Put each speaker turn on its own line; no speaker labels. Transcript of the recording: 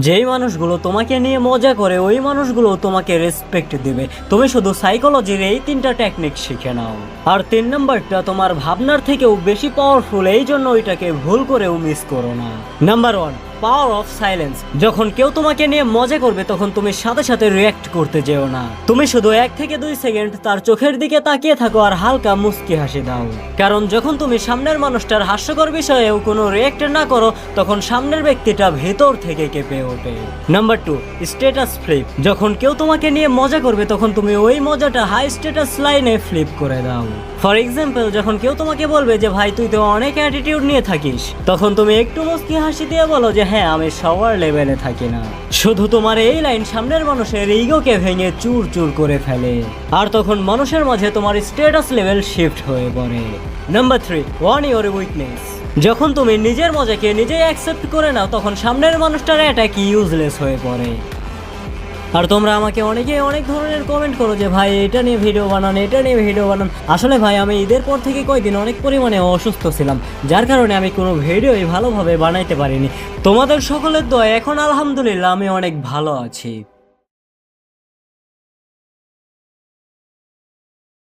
যেই মানুষগুলো তোমাকে নিয়ে মজা করে ওই মানুষগুলো তোমাকে রেসপেক্ট দিবে। তুমি শুধু সাইকোলজির এই 3টা টেকনিক শিখে নাও। আর 3 নাম্বারটা তোমার ভাবনার থেকেও বেশি পাওয়ারফুল, এই জন্য ওইটাকে ভুল করেও মিস করো না। Number 1, power of silence. যখন কেউ তোমাকে নিয়ে মজা করবে তখন তুমি সাথে সাথে রিয়্যাক্ট করতে যেও না। তুমি শুধু 1 থেকে 2 সেকেন্ড তার চোখের দিকে তাকিয়ে থাকো আর হালকা মুচকি হাসি দাও। কারণ যখন তুমি সামনের মানুষটার হাস্যকর বিষয়েও কোনো রিয়্যাক্ট না করো তখন সামনের ব্যক্তিটা ভেতর থেকে কেঁপে ওঠে। Number 2, status flip. যখন কেউ তোমাকে নিয়ে মজা করবে তখন তুমি ওই মজাটা হাই স্ট্যাটাস লাইনে ফ্লিপ করে দাও। ফর এক্সাম্পল, যখন কেউ তোমাকে বলবে যে ভাই তুই তো অনেক অ্যাটিটিউড নিয়ে থাকিস, তখন তুমি একটু মুচকি হাসি দিয়ে বলো যে হ্যাঁ আমি সবার লেভেলে থাকি না। শুধু তোমার এই লাইন সামনের মানুষের ইগোকে ভেঙে চুর চুর করে ফেলে, আর তখন মানুষের মাঝে তোমার স্ট্যাটাস লেভেল শিফট হয়ে পড়ে। Number 3, one your weakness. যখন তুমি নিজের মজাকে নিজেই অ্যাকসেপ্ট করে নাও তখন সামনের মানুষটার অ্যাটাক ইউজলেস হয়ে পড়ে। আর তোমরা আমাকে অনেকেই অনেক ধরনের কমেন্ট করো যে ভাই এটা নিয়ে ভিডিও বানান, এটা নিয়ে ভিডিও বানান। আসলে ভাই আমি ঈদের পর থেকে কয়েকদিন অনেক পরিমাণে অসুস্থ ছিলাম, যার কারণে আমি কোনো ভিডিওই ভালোভাবে বানাইতে পারিনি। তোমাদের সকলের দোয়া এখন আলহামদুলিল্লাহ আমি অনেক ভালো আছি।